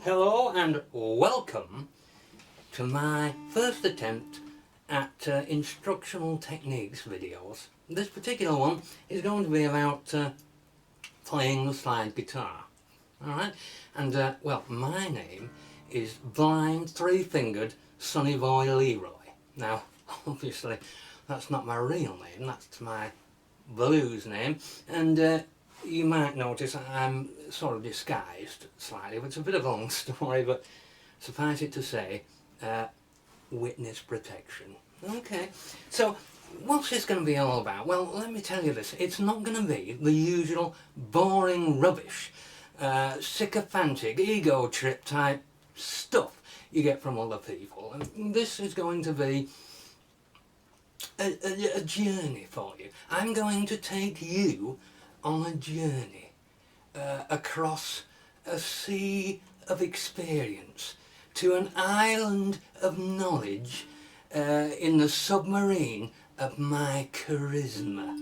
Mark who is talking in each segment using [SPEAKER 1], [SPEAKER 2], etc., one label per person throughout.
[SPEAKER 1] Hello and welcome to my first attempt at instructional techniques videos. This particular one is going to be about playing the slide guitar. Alright, and well, my name is Blind Three-Fingered Sonny Boy Leroy. Now, obviously, that's not my real name, that's my blues name, and you might notice I'm sort of disguised slightly, but it's a bit of a long story, but suffice it to say, witness protection. Okay, so what's this going to be all about? Well, let me tell you this, it's not going to be the usual boring rubbish, sycophantic, ego trip type stuff you get from other people. And this is going to be a journey for you. I'm going to take you on a journey across a sea of experience to an island of knowledge in the submarine of my charisma.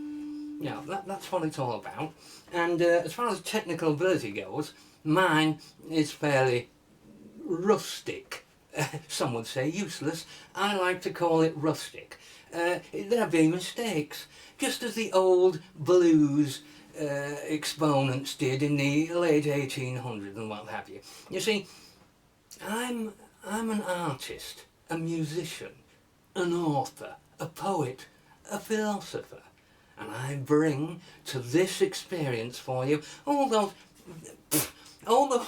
[SPEAKER 1] Now, that's what it's all about. And as far as technical ability goes, mine is fairly rustic. Some would say useless. I like to call it rustic. There'll be mistakes, just as the old blues exponents did in the late 1800s and what have you. You see, I'm an artist, a musician, an author, a poet, a philosopher, and I bring to this experience for you all those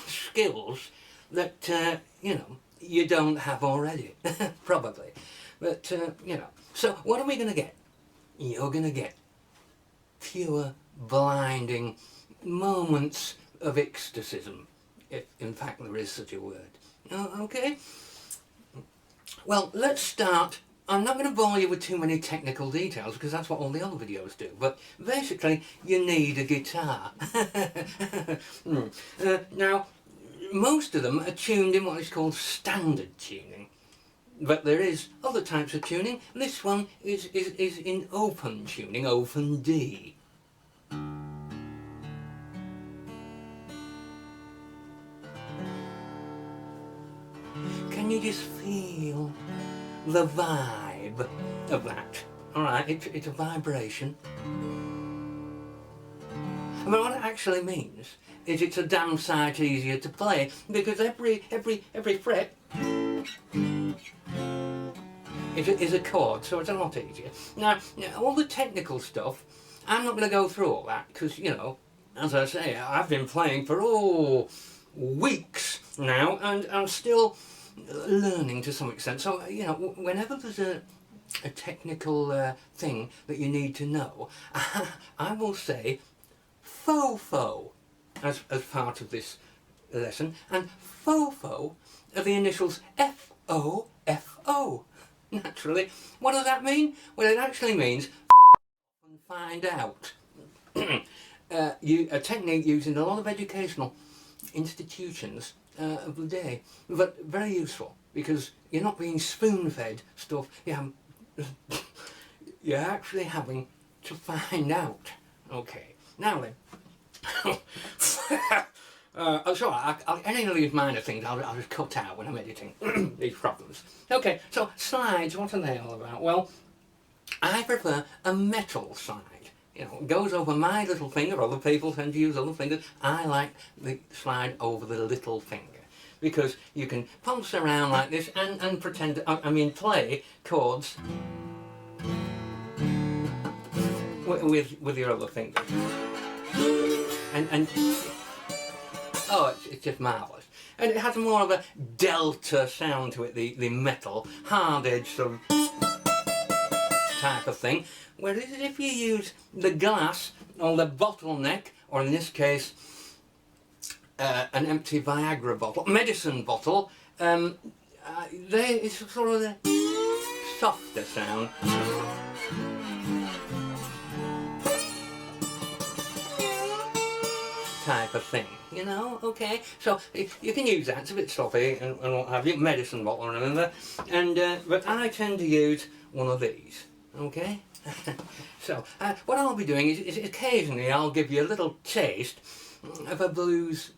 [SPEAKER 1] skills that you know, you don't have already, probably. But you know, so what are we going to get? You're going to get pure, blinding moments of ecstasiism, if in fact there is such a word. Okay? Well, let's start. I'm not going to bore you with too many technical details because that's what all the other videos do, but basically you need a guitar. Now, most of them are tuned in what is called standard tuning, but there is other types of tuning. This one is in open tuning, open D. Can you just feel the vibe of that? Alright, it's a vibration. I mean, what it actually means is it's a damn sight easier to play because every fret is a chord, so it's a lot easier. Now, all the technical stuff, I'm not going to go through all that because, you know, as I say, I've been playing for, weeks now, and I'm still learning to some extent. So, you know, whenever there's a technical thing that you need to know, I will say FOFO as part of this lesson, and FOFO are the initials FOFO. Naturally. What does that mean? Well, it actually means and find out. A technique used in a lot of educational institutions of the day, but very useful because you're not being spoon-fed stuff. You're actually having to find out. Okay, now then. So any of these minor things I'll just cut out when I'm editing these problems. Okay, so slides, what are they all about? Well, I prefer a metal slide. You know, it goes over my little finger. Other people tend to use other fingers. I like the slide over the little finger because you can pulse around like this and pretend, play chords with your other fingers. And oh, it's just marvellous. And it has more of a delta sound to it, the metal, hard edge sort of type of thing. Whereas if you use the glass or the bottleneck, or in this case, an empty Viagra bottle, medicine bottle, it's sort of a softer sound. Type of thing, you know, okay? So you can use that, it's a bit sloppy and what have you, medicine bottle, remember? And but I tend to use one of these, Okay? So, what I'll be doing is occasionally I'll give you a little taste of a blues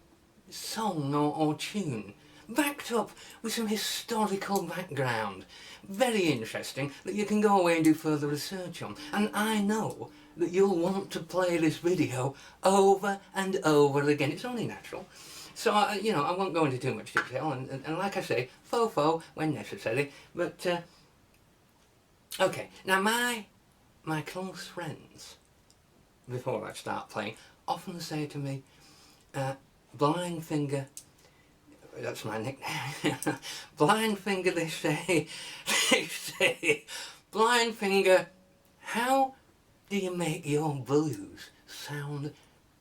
[SPEAKER 1] song or tune, backed up with some historical background. Very interesting that you can go away and do further research on. And I know that you'll want to play this video over and over again. It's only natural. So, you know, I won't go into too much detail, and like I say, faux when necessary. But, okay, now my close friends, before I start playing, often say to me, BlindFinger, that's my nickname, BlindFinger, they say, BlindFinger, how do you make your blues sound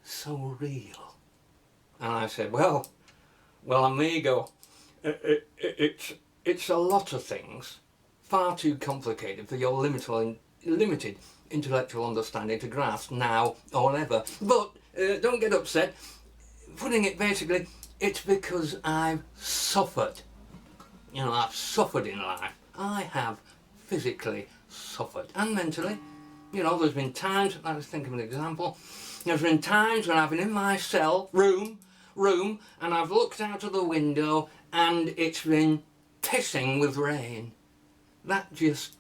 [SPEAKER 1] so real? And I said, well, amigo, it's a lot of things, far too complicated for your limited intellectual understanding to grasp now or ever. But don't get upset. Putting it basically, it's because I've suffered. You know, I've suffered in life. I have physically suffered, and mentally. You know, there's been times, I was thinking of an example, there's been times when I've been in my cell, room, and I've looked out of the window and it's been pissing with rain. That just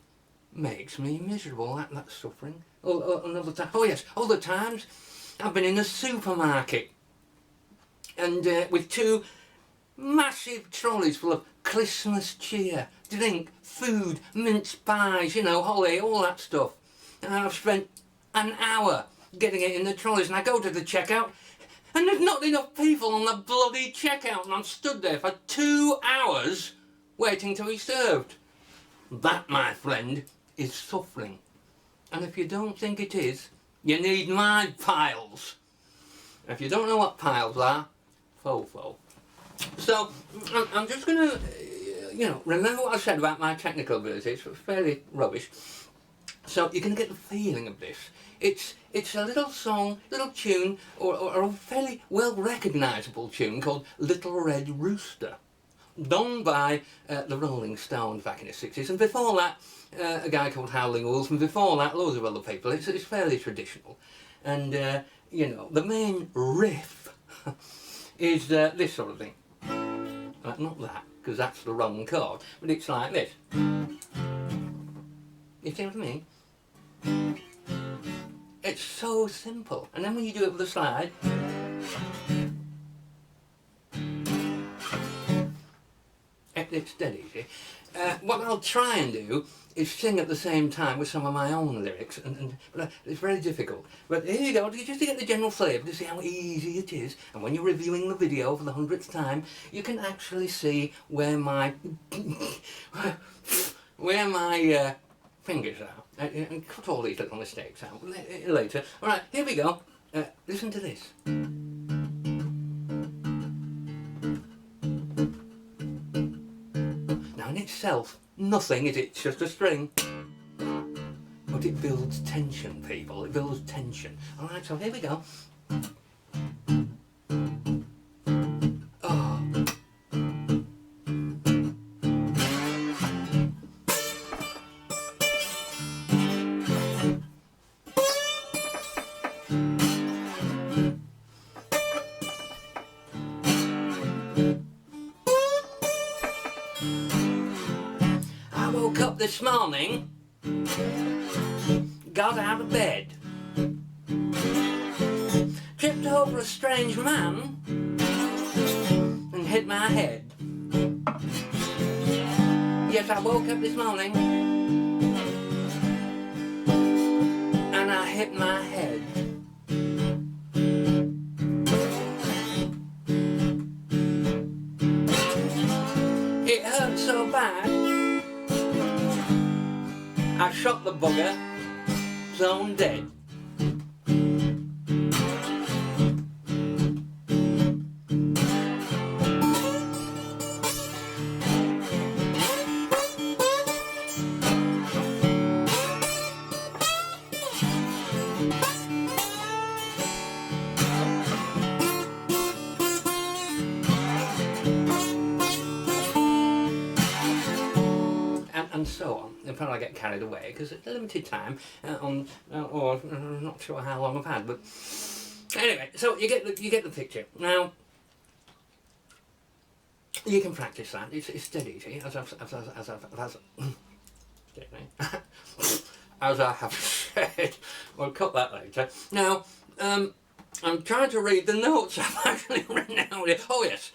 [SPEAKER 1] makes me miserable, that suffering. Another time, oh yes, other times I've been in a supermarket and with two massive trolleys full of Christmas cheer, drink, food, mince pies, you know, holly, all that stuff. And I've spent an hour getting it in the trolleys, and I go to the checkout and there's not enough people on the bloody checkout, and I'm stood there for 2 hours waiting to be served. That, my friend, is suffering. And if you don't think it is, you need my piles. If you don't know what piles are, faux. So, I'm just going to, you know, remember what I said about my technical abilities. It's fairly rubbish. So you're going to get the feeling of this. It's a little song, little tune, or a fairly well recognisable tune called Little Red Rooster, done by the Rolling Stones back in the 60s, and before that a guy called Howling Wolf, and before that loads of other people. It's fairly traditional, and you know, the main riff is this sort of thing. Not that, because that's the wrong chord, but it's like this. You see what I mean? It's so simple. And then when you do it with a slide, it's dead easy. What I'll try and do is sing at the same time with some of my own lyrics, but it's very difficult. But here you go, just to get the general flavour, to see how easy it is. And when you're reviewing the video for the 100th time, you can actually see where my fingers are. And cut all these little mistakes out later. Alright, here we go. Listen to this. Now in itself, nothing, is it? It's just a string. But it builds tension, people. It builds tension. Alright, so here we go. I woke up this morning, got out of bed, tripped over a strange man and hit my head. Yes, I woke up this morning and I hit my head. It hurt so bad, I shot the bugger, zone dead. And so on. before I get carried away, because it's a limited time, or I'm not sure how long I've had, but anyway, so you get the picture. Now, you can practice that. It's dead easy, as I have said. We'll cut that later. Now, I'm trying to read the notes I've actually written out here. Oh yes,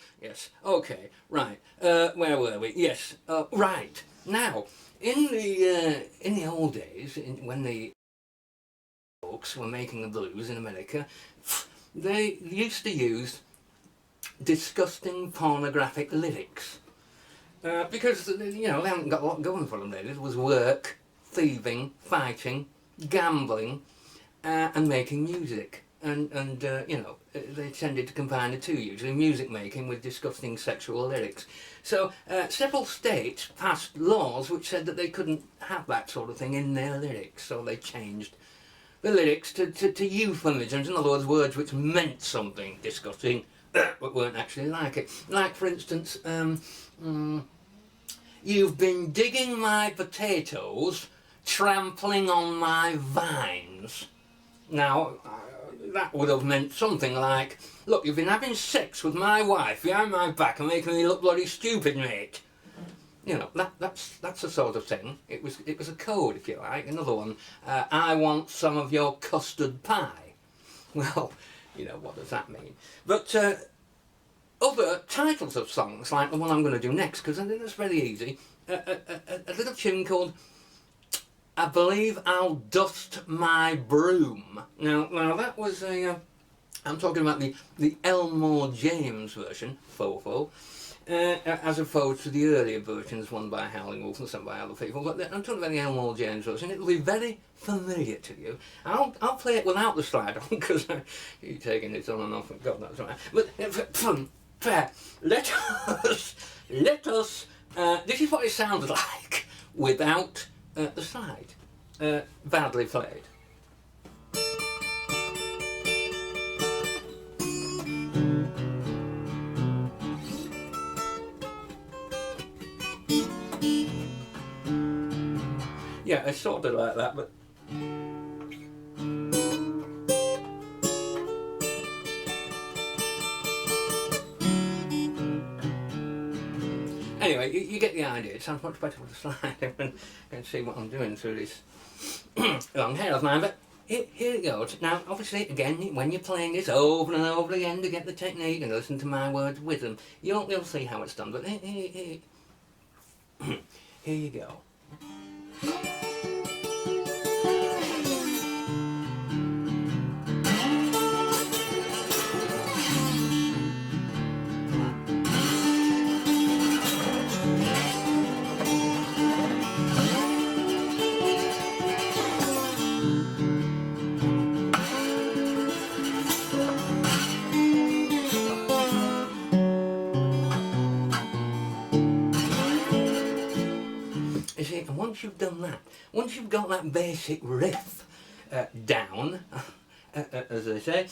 [SPEAKER 1] okay, right. Where were we? Yes, right. Now, in the old days, when the folks were making the blues in America, they used to use disgusting pornographic lyrics. Because, they haven't got a lot going for them there. It was work, thieving, fighting, gambling, and making music. And they tended to combine the two, usually music making with disgusting sexual lyrics. So several states passed laws which said that they couldn't have that sort of thing in their lyrics, so they changed the lyrics to euphemisms, in other words which meant something disgusting but weren't actually like it. Like, for instance, you've been digging my potatoes, trampling on my vines. Now, that would have meant something like, look, you've been having sex with my wife behind my back and making me look bloody stupid, mate. That's the sort of thing. It was a code, if you like. Another one, I want some of your custard pie. Well, what does that mean? But other titles of songs, like the one I'm going to do next, because I think that's very easy, a little tune called I Believe I'll Dust My Broom. Now that was I'm talking about the Elmore James version, Fofo, as opposed to the earlier versions, one by Howling Wolf and some by other people. But I'm talking about the Elmore James version. It'll be very familiar to you. I'll play it without the slide on, because you're taking it on and off, and God knows why. But let us. This is what it sounds like without the slide. Badly played. Yeah, it's sort of like that, but anyway, you get the idea. It sounds much better with the slide. You can see what I'm doing through this long hair of mine, but here it goes. Now, obviously, again, when you're playing this over and over again to get the technique and listen to my words with them, you'll see how it's done, but here you go. You see, and once you've done that, once you've got that basic riff down, as they say,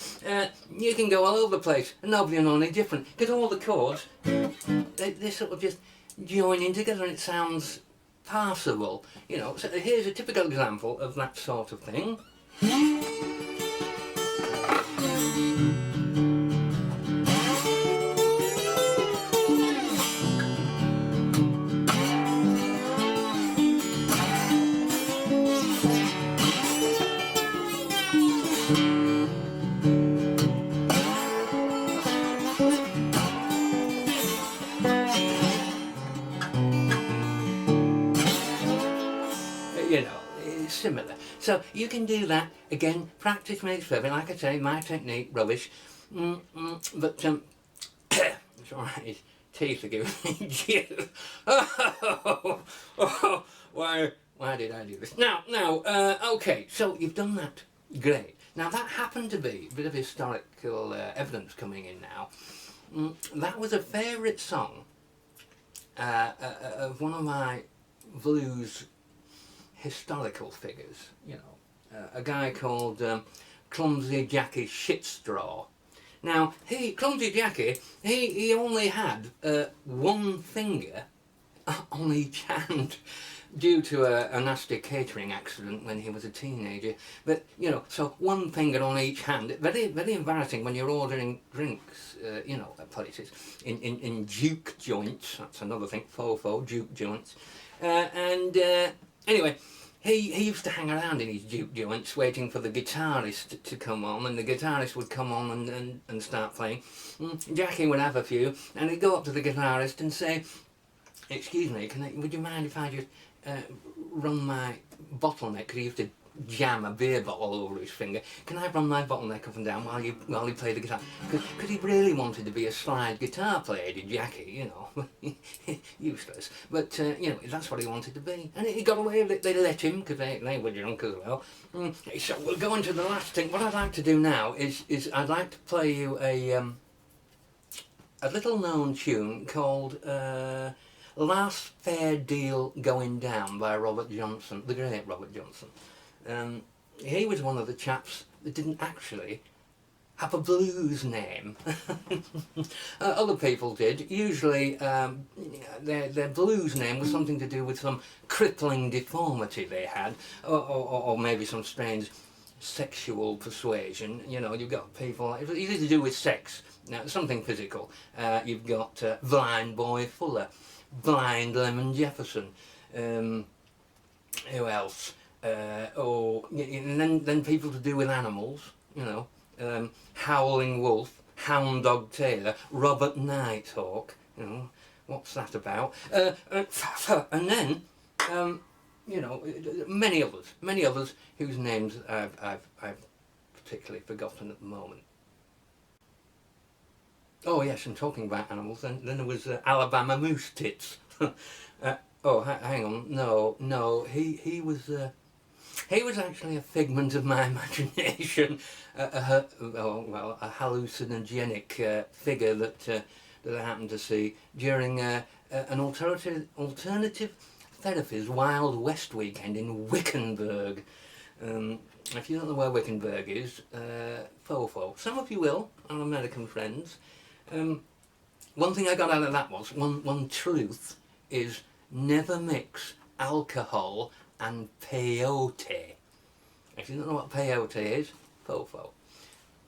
[SPEAKER 1] you can go all over the place and nobody will know any different, because all the chords, they sort of just join in together and it sounds passable. So here's a typical example of that sort of thing. It's similar. So you can do that. Again, practice makes perfect. Like I say, my technique, rubbish. But it's alright, his teeth are giving me juice. Why did I do this? Now, okay, so you've done that. Great. Now that happened to be a bit of historical evidence coming in now. That was a favourite song of one of my blues historical figures, a guy called Clumsy Jackie Shitstraw. Now, Clumsy Jackie, he only had one finger on each hand. due to a nasty catering accident when he was a teenager. But, you know, so one finger on each hand. Very, very embarrassing when you're ordering drinks, you know, at places. In juke joints, that's another thing, fofo, juke joints. Anyway, he used to hang around in his juke joints waiting for the guitarist to come on, and the guitarist would come on and start playing. Jackie would have a few, and he'd go up to the guitarist and say, "Excuse me, would you mind if I just run my bottleneck?" Because he used to jam a beer bottle over his finger. "Can I run my bottleneck up and down while you play the guitar?" Because he really wanted to be a slide guitar player, did Jackie, you know. Useless. But, you know, that's what he wanted to be. And he got away with it. They let him, because they were drunk as well. So we'll go on to the last thing. What I'd like to do now is I'd like to play you a little known tune called Last Fair Deal Going Down by Robert Johnson, the great Robert Johnson. He was one of the chaps that didn't actually have a blues name. Other people did. Usually their blues name was something to do with some crippling deformity they had, or maybe some strange sexual persuasion. You know, you've got people, it's easy to do with sex, something physical. You've got Blind Boy Fuller, Blind Lemon Jefferson, who else? And then people to do with animals, you know, Howling Wolf, Hound Dog Taylor, Robert Nighthawk, you know, what's that about? And then, you know, many others whose names I've particularly forgotten at the moment. Oh yes, and talking about animals, then there was Alabama Moose Tits. Oh, hang on, no, he was actually a figment of my imagination, a hallucinogenic figure that I happened to see during an alternative therapies Wild West weekend in Wickenburg. If you don't know where Wickenburg is, fofo. Some of you will, our American friends. One thing I got out of that was, one truth is never mix alcohol and peyote. If you don't know what peyote is, fofo.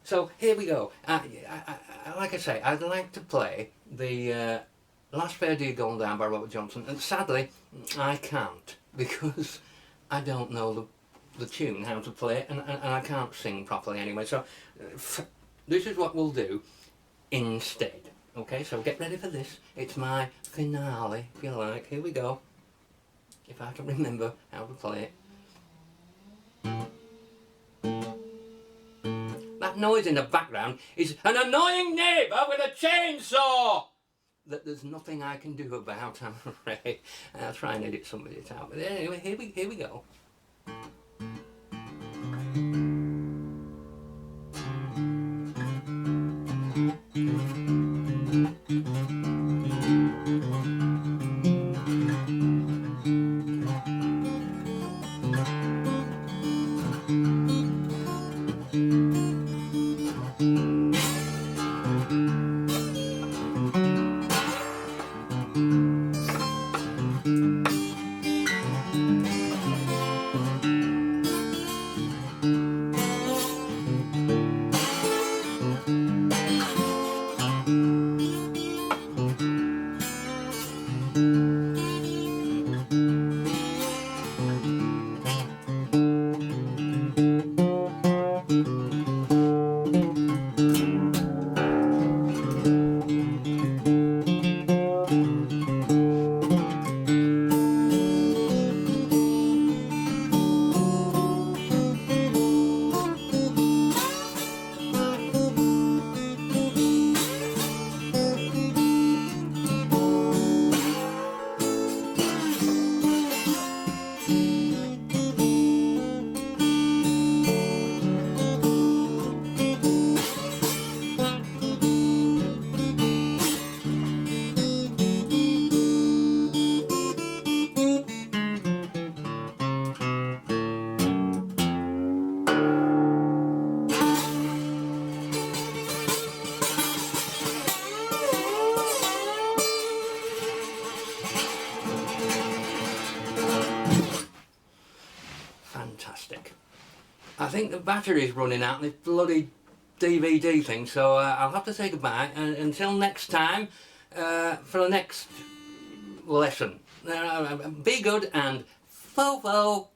[SPEAKER 1] So here we go. Like I say, I'd like to play the Last Fair Deal Going Down by Robert Johnson, and sadly I can't, because I don't know the tune, how to play it, and I can't sing properly anyway. So this is what we'll do instead. Okay, so get ready for this. It's my finale, if you like. Here we go. If I can remember how to play it. That noise in the background is an annoying neighbour with a chainsaw that there's nothing I can do about, I'm afraid. I'll try and edit some of it out. But anyway, here we go. fantastic. I think the battery's running out on this bloody DVD thing, so I'll have to say goodbye, and until next time, for the next lesson. Be good and fo-fo.